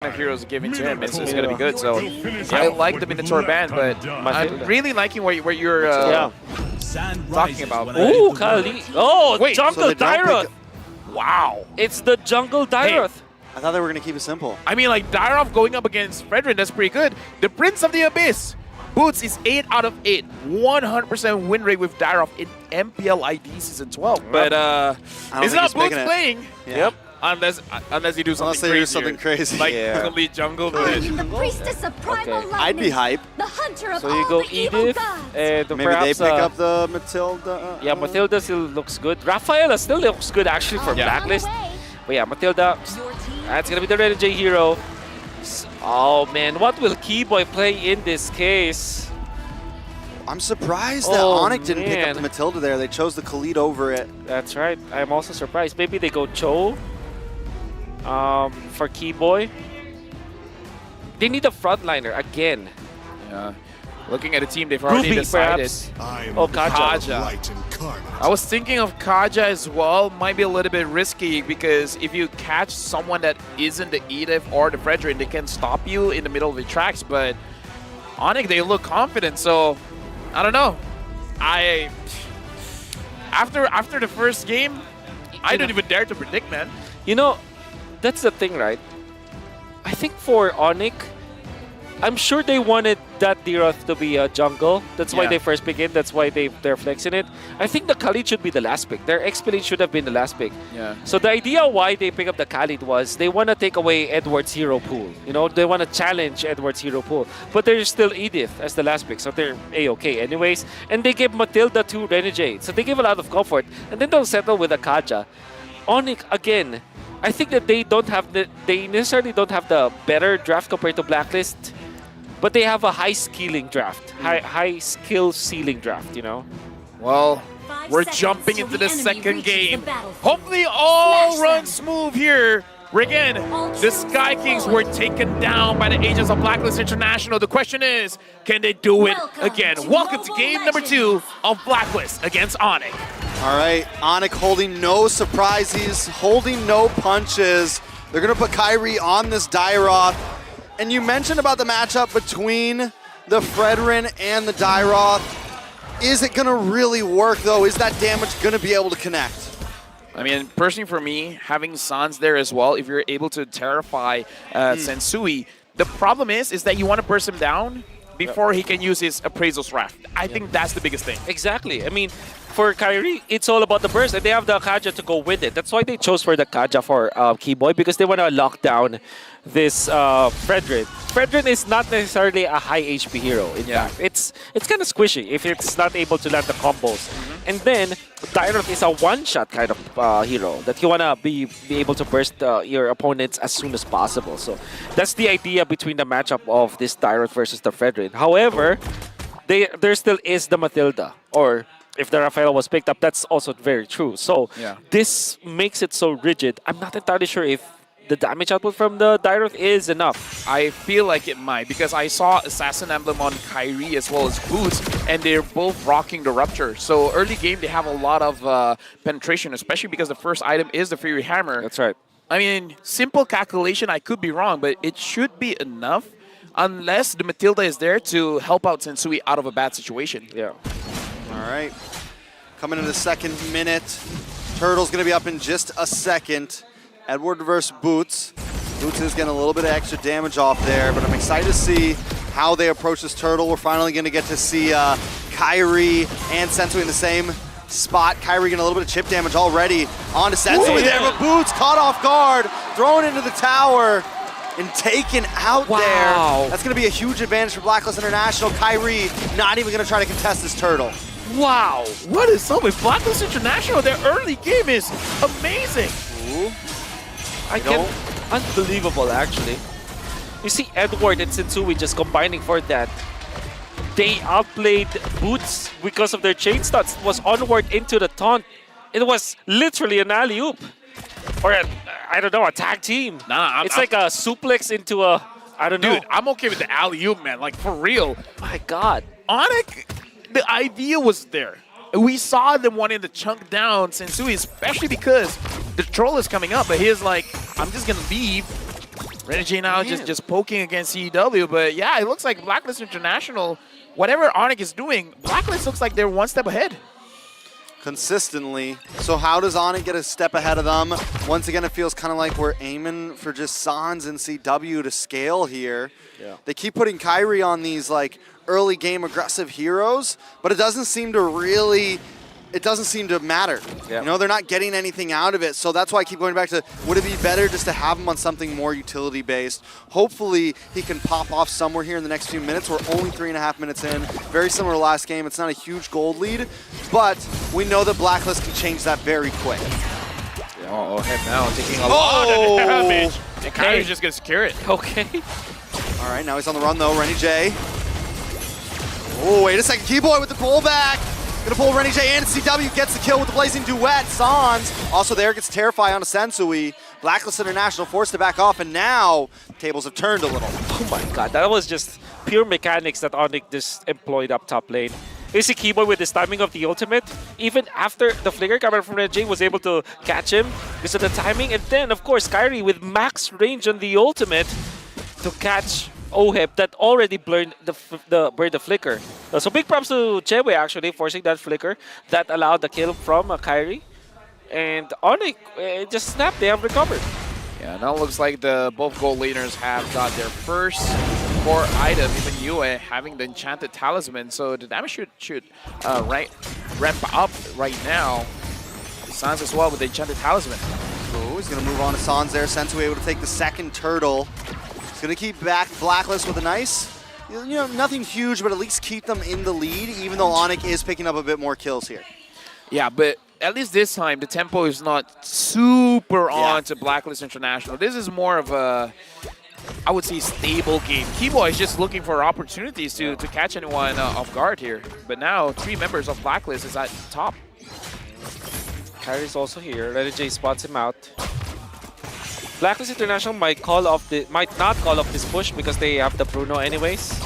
of heroes given to him is going to be good. So I like the Minotaur ban, but I'm really liking what you're talking about. Ooh, Kali. Oh, wait, jungle so they don't Dyroth. Wow. It's the jungle Dyroth. I thought they were going to keep it simple. I mean, like, Dyroth going up against Fredrin, that's pretty good. The Prince of the Abyss. Boots is 8 out of 8. 100% win rate with Dyroth in MPL ID Season 12. But it's not Boots playing. Yep. Unless you do something crazy. Like complete jungle. The priestess of primal lightning, I'd be hype. the hunter of So all you go the evil Edith, gods. and Maybe perhaps, they pick up the Matilda. yeah, Matilda still looks good. Rafaela still looks good actually for Blacklist. But yeah, Matilda, that's gonna be the Renegade hero. Oh man, what will Keyboy play in this case? I'm surprised that Oh, Onic didn't pick up man. the Matilda there. They chose the Khalid over it. That's right. I'm also surprised. Maybe they go Cho for Keyboy. They need a frontliner again. Yeah. Looking at the team, they've already Ruby, decided. perhaps. Oh, Kaja. I was thinking of Kaja as well. Might be a little bit risky because if you catch someone that isn't the Edith or the Fredrin, they can stop you in the middle of the tracks. But Onic, they look confident. So I don't know. After the first game, I don't even dare to predict, man. You know, that's the thing, right? I think for Onic, I'm sure they wanted that Dyroth to be a jungle. That's why they first pick it. That's why they're flexing it. I think the Khalid should be the last pick. Their X-Blade should have been the last pick. Yeah. So the idea why they pick up the Khalid was they want to take away Edward's hero pool. You know, they want to challenge Edward's hero pool. But there's still Edith as the last pick, so they're A-okay anyways. And they gave Matilda to Renegade, so they give a lot of comfort. And then they'll settle with a Kaja. Onic, again, I think that they necessarily don't have the better draft compared to Blacklist. But they have a high skilling draft, high skill ceiling draft, you know? Well, we're jumping into the second game. Hopefully all runs smooth here. Again, the Sky Kings were taken down by the Agents of Blacklist International. The question is, can they do it again? Welcome to game number 2 of Blacklist against Onic. All right, Onic holding no surprises, holding no punches. They're going to put Kyrie on this Dyroth. And you mentioned about the matchup between the Fredrin and the Dyroth. Is it going to really work, though? Is that damage going to be able to connect? I mean, personally for me, having Sans there as well, if you're able to terrify Sensui, the problem is that you want to burst him down before he can use his Appraisal's Wrath. I think that's the biggest thing. Exactly. I mean, for Kyrie, it's all about the burst, and they have the Kaja to go with it. That's why they chose for the Kaja for Keyboy, because they want to lock down this Fredrin. Fredrin is not necessarily a high HP hero. In fact, it's kind of squishy if it's not able to land the combos. And then Dyroth is a one-shot kind of hero that you want to be able to burst your opponents as soon as possible. So that's the idea between the matchup of this Dyroth versus the Fredrin. However, there still is the Matilda, or if the Rafaela was picked up, that's also very true. So this makes it so rigid. I'm not entirely sure if the damage output from the Dyroth is enough. I feel like it might, because I saw Assassin Emblem on Kyrie as well as Boots, and they're both rocking the Rupture. So early game, they have a lot of penetration, especially because the first item is the Fury Hammer. That's right. I mean, simple calculation, I could be wrong, but it should be enough unless the Matilda is there to help out Sensui out of a bad situation. Yeah. All right. Coming into the second minute. Turtle's going to be up in just a second. Edward versus Boots. Boots is getting a little bit of extra damage off there, but I'm excited to see how they approach this Turtle. We're finally going to get to see Kyrie and Sensui in the same spot. Kyrie getting a little bit of chip damage already onto Sensui there, but Boots caught off guard, thrown into the tower, and taken out there. That's going to be a huge advantage for Blacklist International. Kyrie not even going to try to contest this Turtle. Wow, what is up with Blacklist International? Their early game is amazing. Ooh. Unbelievable, actually. You see Edward and Sensui just combining for that. They outplayed Boots because of their chain stunts. It was onward into the taunt. It was literally an alley-oop. Or I don't know, a tag team. It's like a suplex into a, I don't know. Dude, I'm okay with the alley-oop, man. Like, for real. My God. Onic, the idea was there. We saw them wanting to chunk down Sensui, especially because the troll is coming up, but he's like, I'm just going to leave Renegade now just poking against CEW, but yeah, it looks like Blacklist International, whatever Onic is doing, Blacklist looks like they're one step ahead. Consistently. So how does Onic get a step ahead of them? Once again, it feels kind of like we're aiming for just Sans and CW to scale here. Yeah. They keep putting Kyrie on these like early game aggressive heroes, but it doesn't seem to really, it doesn't seem to matter. Yeah. You know, they're not getting anything out of it. So that's why I keep going back to, would it be better just to have him on something more utility based? Hopefully he can pop off somewhere here in the next few minutes. We're only 3.5 minutes in. Very similar to last game. It's not a huge gold lead, but we know that Blacklist can change that very quick. Oh, head now taking a lot of damage. And Kyrie's just going to secure it. Okay. All right, now he's on the run though, Renny J. Oh, wait a second, Keyboy with the pullback. Gonna pull Renny J and CW gets the kill with the Blazing Duet. Sans also there gets Terrify on a Sensui. Blacklist International forced to back off, and now tables have turned a little. Oh my god, that was just pure mechanics that Onic just employed up top lane. You see Keyboy with his timing of the ultimate, even after the flicker coming from Renegade was able to catch him because of the timing, and then of course Kyrie with max range on the ultimate to catch Oheb that already burned the flicker. So big props to Chewe actually forcing that flicker that allowed the kill from Kyrie. And Onic just snapped, they have recovered. Yeah, now it looks like the both gold laners have got their first core item, even Yue having the Enchanted Talisman, so the damage should ramp up right now. Sans as well with the Enchanted Talisman. Oh, he's gonna move on to Sans there. Sensui able to take the second turtle. He's gonna keep back Blacklist with a nice, you know, nothing huge, but at least keep them in the lead, even though Onic is picking up a bit more kills here. Yeah, but at least this time, the tempo is not super on to Blacklist International. This is more of a, I would say, stable game. Keyboy is just looking for opportunities to catch anyone off guard here. But now, 3 members of Blacklist is at top. Kyrie's also here. Renegade spots him out. Blacklist International might not call off this push because they have the Bruno anyways.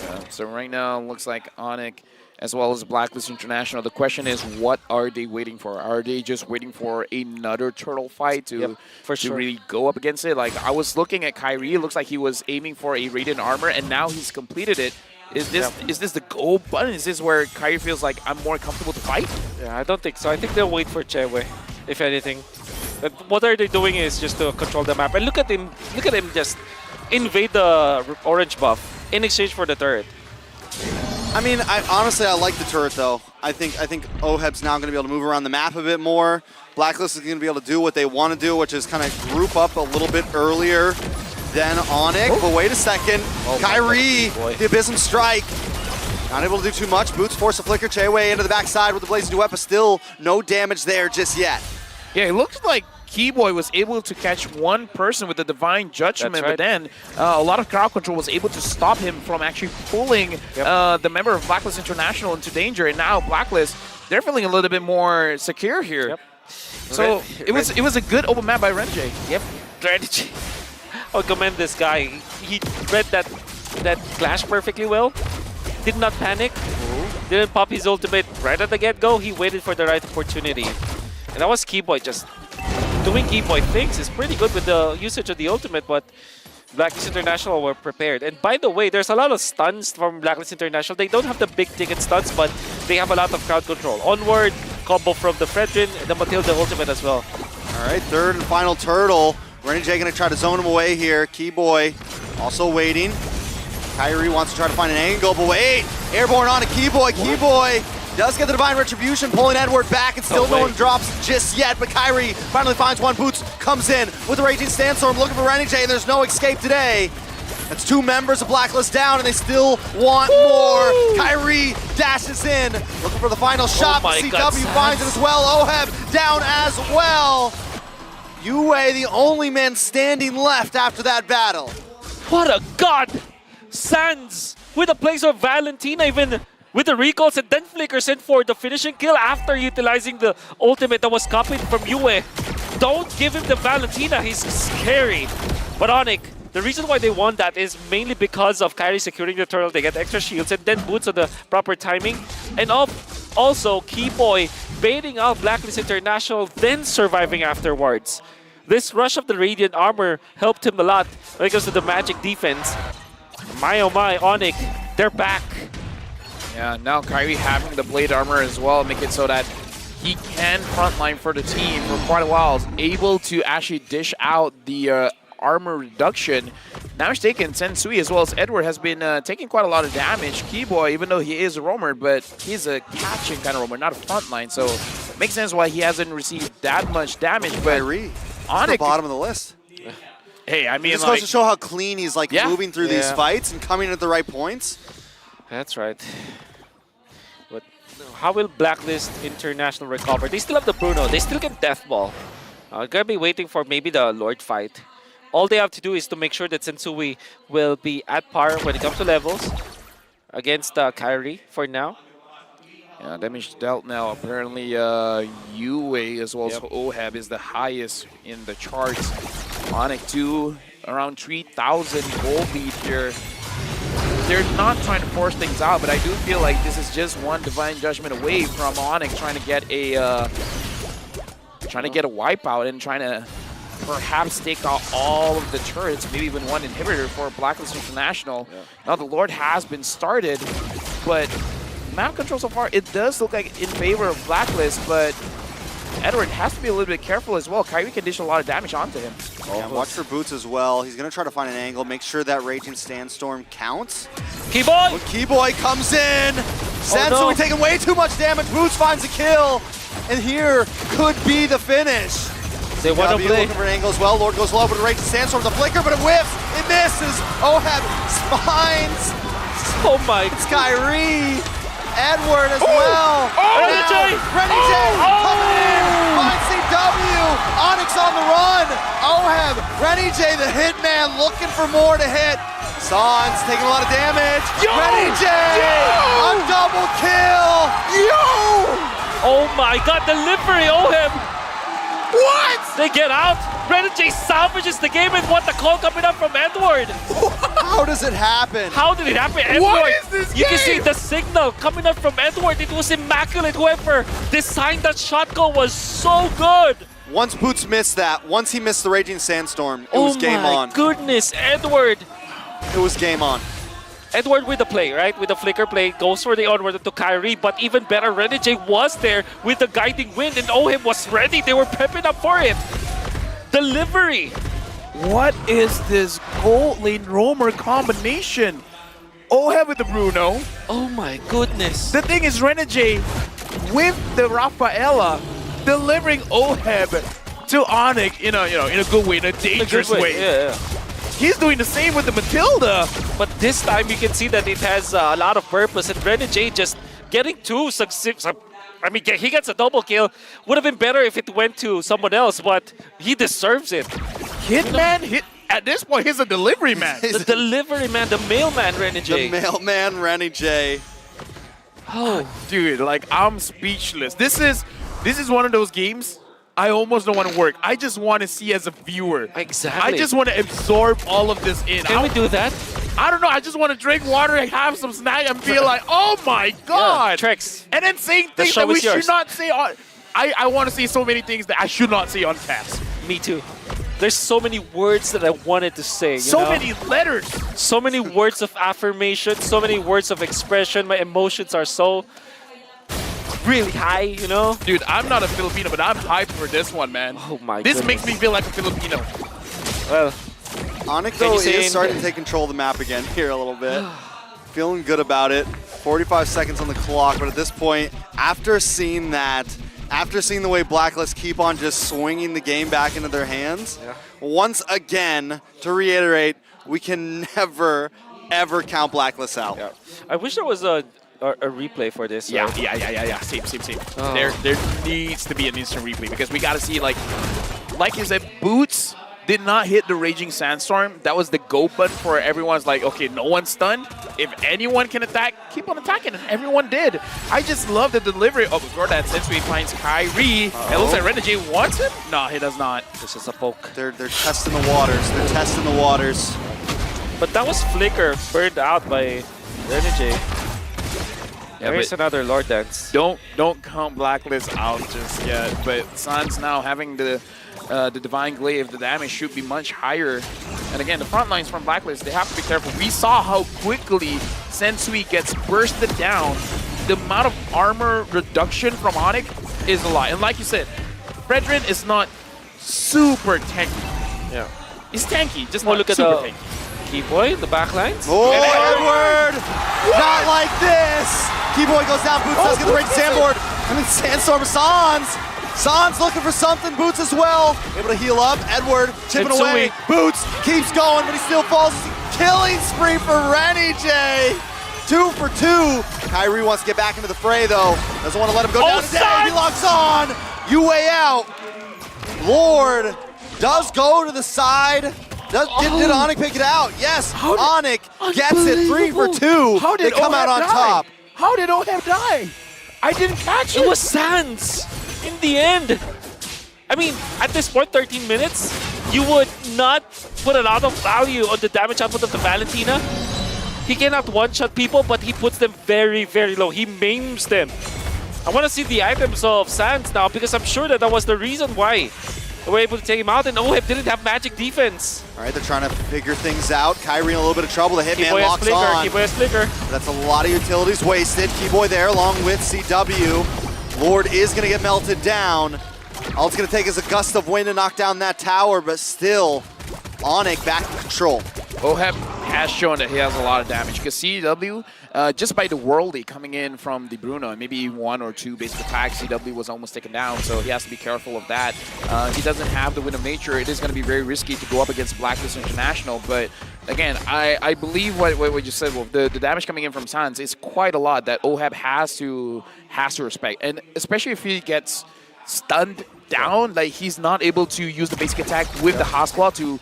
Yeah, so right now, looks like Onic as well as Blacklist International. The question is, what are they waiting for? Are they just waiting for another turtle fight to really go up against it? Like, I was looking at Kyrie, it looks like he was aiming for a Radiant Armor, and now he's completed it. Is this the go button? Is this where Kyrie feels like I'm more comfortable to fight? Yeah, I don't think so. I think they'll wait for Chewe, if anything. But what are they doing is just to control the map. And look at him just invade the orange buff in exchange for the turret. I mean, honestly, I like the turret though. I think Oheb's now going to be able to move around the map a bit more. Blacklist is going to be able to do what they want to do, which is kind of group up a little bit earlier than Onic. Oh. But wait a second, Kyrie, the Abysm Strike. Not able to do too much. Boots force a flicker. Chewe into the backside with the Blazing Duet, but still no damage there just yet. Yeah, it looks like Keyboy was able to catch one person with the Divine Judgment, but then a lot of crowd control was able to stop him from actually pulling the member of Blacklist International into danger. And now Blacklist, they're feeling a little bit more secure here. Yep. So it was a good open map by Renegade. Yep, Renegade. I would commend this guy. He read that clash perfectly well. Did not panic. Didn't pop his ultimate right at the get-go. He waited for the right opportunity. And that was Keyboy just doing Keyboy things. Is pretty good with the usage of the ultimate, but Blacklist International were prepared. And by the way, there's a lot of stuns from Blacklist International. They don't have the big ticket stuns, but they have a lot of crowd control. Onward, combo from the Fredrin, and the Matilda ultimate as well. All right, third and final turtle. Renegade gonna try to zone him away here. Keyboy also waiting. Kyrie wants to try to find an angle, but wait! Airborne on to Keyboy. Keyboy does get the Divine Retribution, pulling Edward back, and still no one drops just yet, but Kyrie finally finds one. Boots comes in with the Raging Sandstorm, looking for Renegade, and there's no escape today. That's 2 members of Blacklist down, and they still want more. Kyrie dashes in, looking for the final shot, but CW finds it as well. Oheb down as well. Yue, the only man standing left after that battle. What a god! Sans with a place of Valentina, even with the recalls, and then flickers in for the finishing kill after utilizing the ultimate that was copied from Yue. Don't give him the Valentina, he's scary. But Onic, the reason why they won that is mainly because of Kyrie securing the turtle. They get extra shields and then boots on the proper timing. And also Keyboy baiting out Blacklist International, then surviving afterwards. This rush of the Radiant Armor helped him a lot when it comes to the magic defense. My oh my, Onic, they're back. Yeah, now Kyrie having the blade armor as well, make it so that he can frontline for the team for quite a while. Is able to actually dish out the armor reduction. Now he's taking Sensui as well as Edward has been taking quite a lot of damage. Keyboy, even though he is a roamer, but he's a catching kind of roamer, not a frontline. So it makes sense why he hasn't received that much damage. But Kyrie, Onic, the bottom of the list. hey, I mean, It just like, goes to show how clean he's like moving through these fights and coming at the right points. That's right. But how will Blacklist International recover? They still have the Bruno. They still get Death Ball. Gonna be waiting for maybe the Lord fight. All they have to do is to make sure that Sensui will be at par when it comes to levels against Kyrie for now. yeah, damage dealt now. Apparently, Yue as well as Ohab is the highest in the charts. Onic 2, around 3,000 gold lead here. They're not trying to force things out, but I do feel like this is just one Divine Judgment away from Onic trying to get a wipeout and trying to perhaps take out all of the turrets, maybe even one inhibitor for Blacklist International. Yeah. Now the Lord has been started, but map control so far, it does look like in favor of Blacklist, but Edward has to be a little bit careful as well. Kyrie can dish a lot of damage onto him. Yeah, watch for Boots as well. He's going to try to find an angle, make sure that Raging Sandstorm counts. Keyboy! When Keyboy comes in, Sansui taking way too much damage. Boots finds a kill, and here could be the finish. They want to play. Looking for an angle as well. Lord goes low, but Raging Sandstorm with a flicker, but it whiffs. It misses. Ohab spines. Oh my. It's Kyrie. Edward as well. Renny J! Renny J coming in. Finds CW. Onyx on the run. Ohab. Renny J, the hitman, looking for more to hit. Sans taking a lot of damage. Renny J! A double kill. Oh my god, delivery, Ohab! What? They get out. Renny J salvages the game and what the call coming up from Edward. How does it happen? How did it happen, Edward? What is this You can see game? the signal coming up from Edward. It was immaculate. Whoever designed that shotgun was so good. Once Boots missed that, once he missed the Raging Sandstorm, it was game on. Oh my goodness, Edward. It was game on. Edward with the play, right? With the flicker play, goes for the onward to Kyrie, but even better, Renny J was there with the guiding wind, and Ohim was ready. They were prepping up for it. Delivery. What is this gold lane roamer combination? Ohab with the Bruno. Oh my goodness. The thing is, Renegade with the Rafaela delivering Ohab to Onic in a good way, in a dangerous way. Yeah. He's doing the same with the Matilda. But this time you can see that it has a lot of purpose, and Renny J just getting two successive. I mean, he gets a double kill. Would have been better if it went to someone else, but he deserves it. Hitman, at this point, he's a delivery man. The delivery man, the mailman, Renny J. The mailman, Renny J. Oh, Dude, like, I'm speechless. This is one of those games I almost don't want to work. I just want to see as a viewer. exactly. I just want to absorb all of this in. Can we do that? I don't know. I just want to drink water and have some snack and feel like, oh my god. Yeah, Trex. And then saying The things show that we is yours. should not say on. I want to say so many things that I should not say on cast. Me too. There's so many words that I wanted to say. You So know? many letters. So many words of affirmation, so many words of expression. My emotions are so really high, you know? Dude, I'm not a Filipino, but I'm hyped for this one, man. Oh my This goodness. makes me feel like a Filipino. Well, Onic, Can though, you say is starting to take control of the map again here a little bit. Feeling good about it. 45 seconds on the clock, but at this point, after seeing that, after seeing the way Blacklist keep on just swinging the game back into their hands, once again, to reiterate, we can never, ever count Blacklist out. yeah. I wish there was a replay for this. Yeah, right? yeah. Same. Oh. There needs to be an instant replay because we got to see, like you said, Boots did not hit the Raging Sandstorm. That was the go button for everyone's like, okay, no one's stunned. If anyone can attack, keep on attacking, and everyone did. I just love the delivery. Oh, before that, since we find Kyrie, it looks like Renegade wants him. No, he does not. This is a poke. They're testing the waters. They're testing the waters. But that was Flicker burned out by Renny J. Yeah, There's but another Lord Dance. don't count Blacklist out just yet. But Sans now having the the Divine Glaive, the damage should be much higher. And again, the front lines from Blacklist, they have to be careful. We saw how quickly Sensui gets bursted down. The amount of armor reduction from Onic is a lot. And like you said, Fredrin is not super tanky. Yeah. He's tanky, just Oh, not look at super the tanky. Keyboy, the backlines. Oh, Edward! Not like this! Keyboy goes down, Boots does get the break Sandboard. And then Sandstorm Sans. Sans looking for something, Boots as well. Able to heal up, Edward chipping away. Boots keeps going, but he still falls. Killing spree for Renny J. 2 for 2. Kyrie wants to get back into the fray though. Doesn't want to let him go down today. He locks on. You way out. Lord does go to the side. Did Onic pick it out? Yes, Onic gets it 3 for 2. How did they come out on die? top. How did Oheb die? I didn't catch it. It was Sans in the end. I mean, at this point, 13 minutes, you would not put a lot of value on the damage output of the Valentina. He cannot one-shot people, but he puts them very, very low. He maims them. I want to see the items of Sans now because I'm sure that was the reason why they were able to take him out, and Oheb didn't have magic defense. All right, they're trying to figure things out. Kyrie in a little bit of trouble. The Hitman Keyboy locks on. Keyboy has flicker. That's a lot of utilities wasted. Keyboy there along with CW. Lord is going to get melted down. All it's going to take is a gust of wind to knock down that tower, but still, Onic back in control. Oheb has shown that he has a lot of damage because CW, just by the worldly coming in from the Bruno and maybe 1 or 2 basic attacks, CW was almost taken down, so he has to be careful of that. He doesn't have the Wind of Nature. It is going to be very risky to go up against Blacklist International, but again, I believe what you said, Wolf. The damage coming in from Sans is quite a lot that Oheb has to respect, and especially if he gets stunned down, like he's not able to use the basic attack with the Hospla to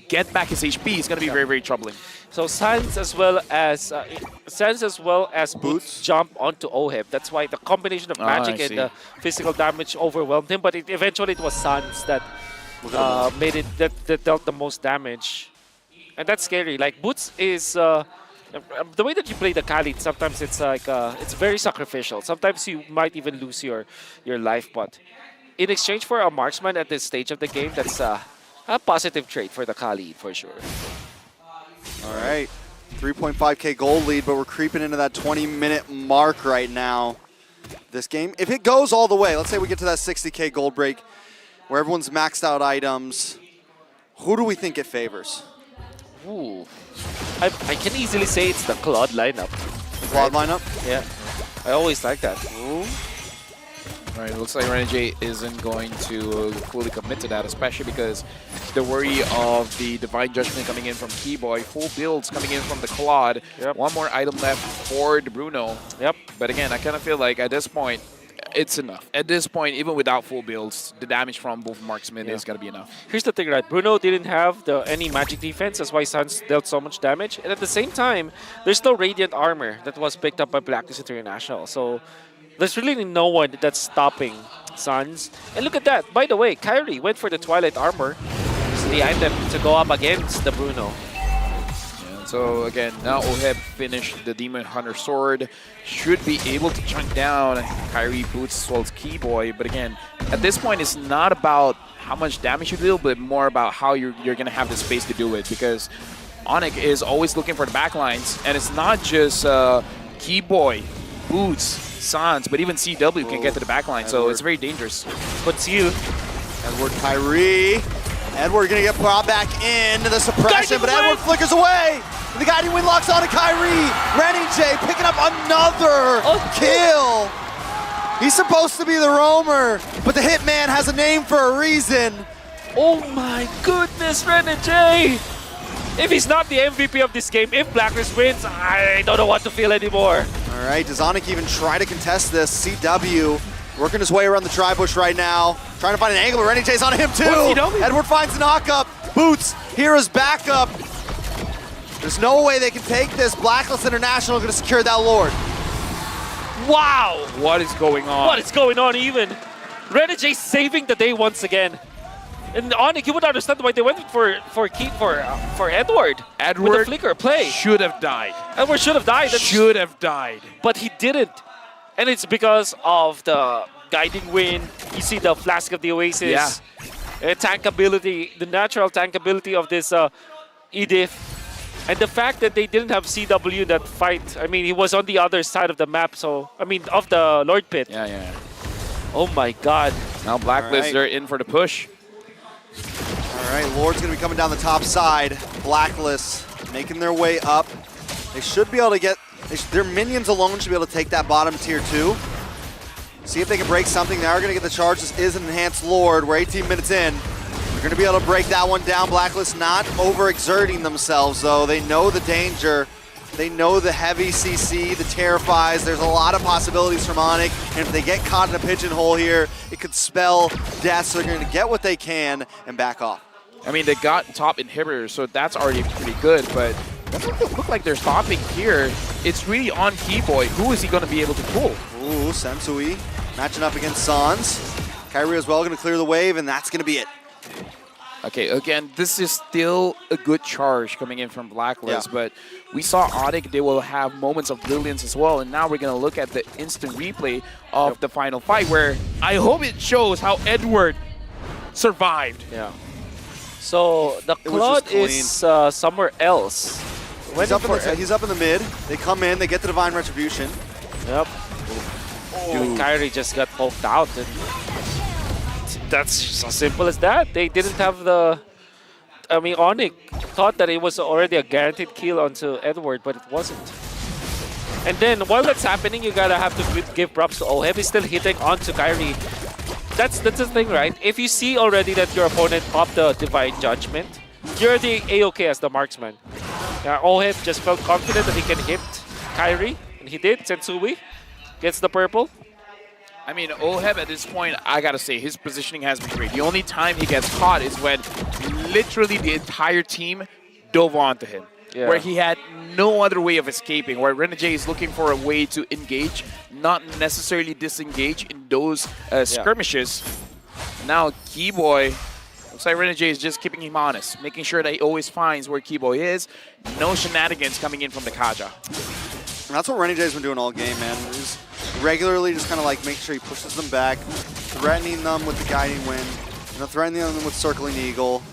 get back his HP. It's going to be very, very troubling. So Sans as well as Boots jump onto Oheb. That's why the combination of magic and the physical damage overwhelmed him. But eventually it was Sans that made it that dealt the most damage, and that's scary. Like Boots is the way that you play the Khalid. Sometimes it's like it's very sacrificial. Sometimes you might even lose your life, but in exchange for a marksman at this stage of the game, that's a positive trait for the Khalid for sure. All right, 3.5K gold lead, but we're creeping into that 20-minute mark right now. This game, if it goes all the way, let's say we get to that 60K gold break where everyone's maxed out items, who do we think it favors? Ooh. I can easily say it's the Claude lineup. Claude lineup? Yeah. I always like that. Ooh. All right, it looks like Renegade isn't going to fully commit to that, especially because the worry of the Divine Judgment coming in from Keyboy, full builds coming in from the Claude, one more item left for the Bruno. Yep. But again, I kind of feel like at this point, it's enough. At this point, even without full builds, the damage from both marksmen is going to be enough. Here's the thing, right? Bruno didn't have any magic defense. That's why Sans dealt so much damage. And at the same time, there's no Radiant Armor that was picked up by Blacklist International. So there's really no one that's stopping Sans. And look at that. By the way, Kyrie went for the Twilight Armor. It's the item to go up against the Bruno. So again, now Oheb finished the Demon Hunter Sword. Should be able to chunk down Kyrie, Boots, as well as Keyboy. But again, at this point, it's not about how much damage you deal, but more about how you're going to have the space to do it. Because Onic is always looking for the backlines. And it's not just Keyboy, Boots, Sans, but even CW can get to the backline. So it's very dangerous. But Seal. Edward, Kyrie. Edward gonna get brought back into the suppression, but Edward flickers away. The guiding wind locks on to Kyrie. Renny J picking up another kill. He's supposed to be the roamer, but the Hitman has a name for a reason. Oh my goodness, Renny J! If he's not the MVP of this game, if Blacklist wins, I don't know what to feel anymore. All right, does Onic even try to contest this? CW working his way around the tri-bush right now. Trying to find an angle, but Renny J's on him too. Edward finds a knock-up. Boots, here is backup. There's no way they can take this. Blacklist International gonna secure that Lord. Wow! What is going on? What is going on even? Renny J saving the day once again. And Onic, you would understand why they went for Edward. Edward with the flicker play. Should have died. Edward should have died. Should have died. But he didn't. And it's because of the guiding wind. You see the Flask of the Oasis. Yeah. tankability, the natural tankability of this Edith. And the fact that they didn't have CW in that fight, I mean, he was on the other side of the map, so, I mean, of the Lord Pit. Yeah. Oh my god. Now Blacklist, they're in for the push. All right, Lord's going to be coming down the top side. Blacklist making their way up. They should be able to get, their minions alone should be able to take that bottom tier 2. See if they can break something. They are going to get the charge. This is an enhanced Lord. We're 18 minutes in. They're going to be able to break that one down. Blacklist not overexerting themselves, though. They know the danger. They know the heavy CC, the terrifies. There's a lot of possibilities from Onic, and if they get caught in a pigeonhole here, it could spell death, so they're going to get what they can and back off. I mean, they got top inhibitors, so that's already pretty good, but it doesn't look like they're stopping here. It's really on Keyboy. Who is he going to be able to pull? Ooh, Sensui matching up against Sans. Kyrie as well going to clear the wave, and that's going to be it. Okay, again, this is still a good charge coming in from Blacklist, Yeah. but we saw Onic, they will have moments of brilliance as well, and now we're going to look at the instant replay of the final fight, where I hope it shows how Edward survived. Yeah. So the was just Claude is somewhere else. He's up in the mid. They come in, they get the Divine Retribution. Yep. Dude, Kyrie just got poked out, and that's just as simple as that. They didn't have the. I mean, Onic thought that it was already a guaranteed kill onto Edward, but it wasn't. And then while that's happening, you gotta have to give props to Oheb. He's still hitting onto Kyrie. That's the thing, right? If you see already that your opponent popped the Divine Judgment, you're the A-OK as the marksman. Oheb just felt confident that he can hit Kyrie, and he did. Sensui gets the purple. I mean, Oheb at this point, I gotta say, his positioning has been great. The only time he gets caught is when literally the entire team dove onto him. Yeah. Where he had no other way of escaping, where Renegade is looking for a way to engage, not necessarily disengage in those skirmishes. Now, Keyboy, looks like Renegade is just keeping him honest, making sure that he always finds where Keyboy is. No shenanigans coming in from the Kaja. And that's what Renegade's been doing all game, man. He's regularly just kind of like making sure he pushes them back, threatening them with the Guiding Wind, threatening them with Circling Eagle.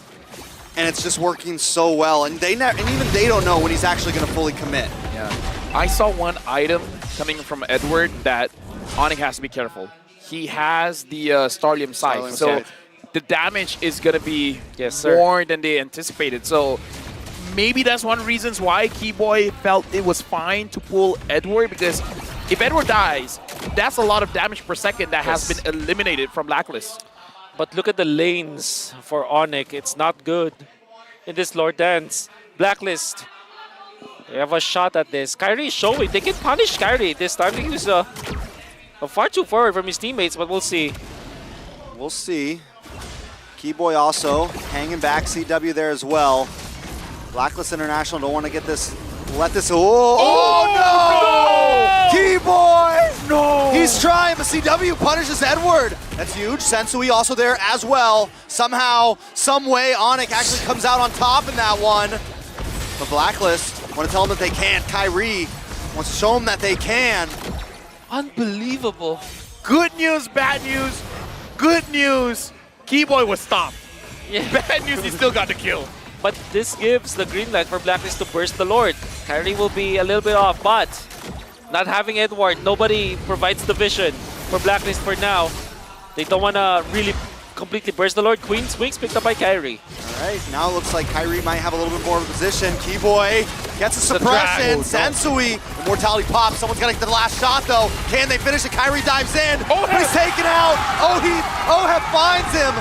And it's just working so well. And even they don't know when he's actually going to fully commit. Yeah. I saw one item coming from Edward that Onic has to be careful. He has the Starlium Scythe, so the damage is going to be more than they anticipated. So maybe that's one of the reasons why Keyboy felt it was fine to pull Edward, because if Edward dies, that's a lot of damage per second that has been eliminated from Blacklist. But look at the lanes for Onic. It's not good in this Lord Dance. Blacklist, they have a shot at this. Kyrie is showing. They can punish Kyrie this time. He was far too forward from his teammates, but we'll see. We'll see. Keyboy also hanging back. CW there as well. Blacklist International don't want to get this. Let this. Oh, no! Keyboy! No! He's trying, but CW punishes Edward. That's huge. Sensui also there as well. Somehow, some way, Onic actually comes out on top in that one. But Blacklist want to tell them that they can't. Kyrie wants to show them that they can. Unbelievable. Good news, bad news. Good news, Keyboy was stopped. Yeah. Bad news, he still got the kill. But this gives the green light for Blacklist to burst the Lord. Kyrie will be a little bit off, but not having Edward, nobody provides the vision for Blacklist for now. They don't want to really completely burst the Lord. Queen's Wings picked up by Kyrie. All right, now it looks like Kyrie might have a little bit more of a position. Keyboy gets a suppression. Sensui, Immortality pops. Someone's got to get the last shot, though. Can they finish it? Kyrie dives in. He's taken out. Oheb finds him.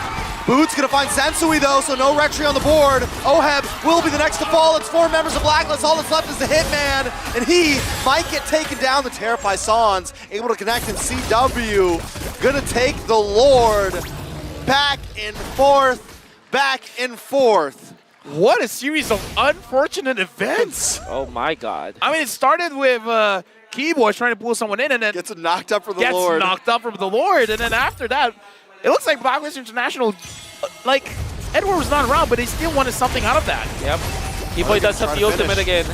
Boots gonna find Sensui though, so no retry on the board. Oheb will be the next to fall. It's 4 members of Blacklist. All that's left is the Hitman, and he might get taken down. The Terrify Sans able to connect, and CW gonna take the Lord back and forth, back and forth. What a series of unfortunate events. Oh my god. I mean, it started with Keyboy trying to pull someone in, and then Gets knocked up for the Lord. knocked up from the Lord, and then after that, it looks like Blacklist International, like, Edward was not around, but they still wanted something out of that. Yep. Keyboy does have the ultimate again.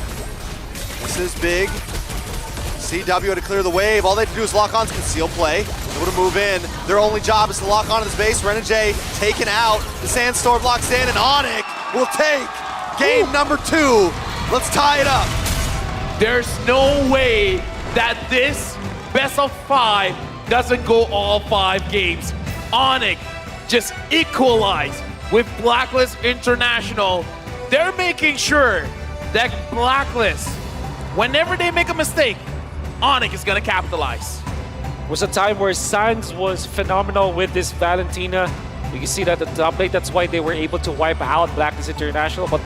This is big. CW to clear the wave. All they have to do is lock on conceal play. Able to move in. Their only job is to lock onto this base. Renegade taken out. The Sandstorm locks in, and Onic will take game number 2. Let's tie it up. There's no way that this best of 5 doesn't go all 5 games. Onic just equalized with Blacklist International. They're making sure that Blacklist, whenever they make a mistake, Onic is gonna capitalize. Was a time where Sands was phenomenal with this Valentina. You can see that at the top lane, that's why they were able to wipe out Blacklist International. But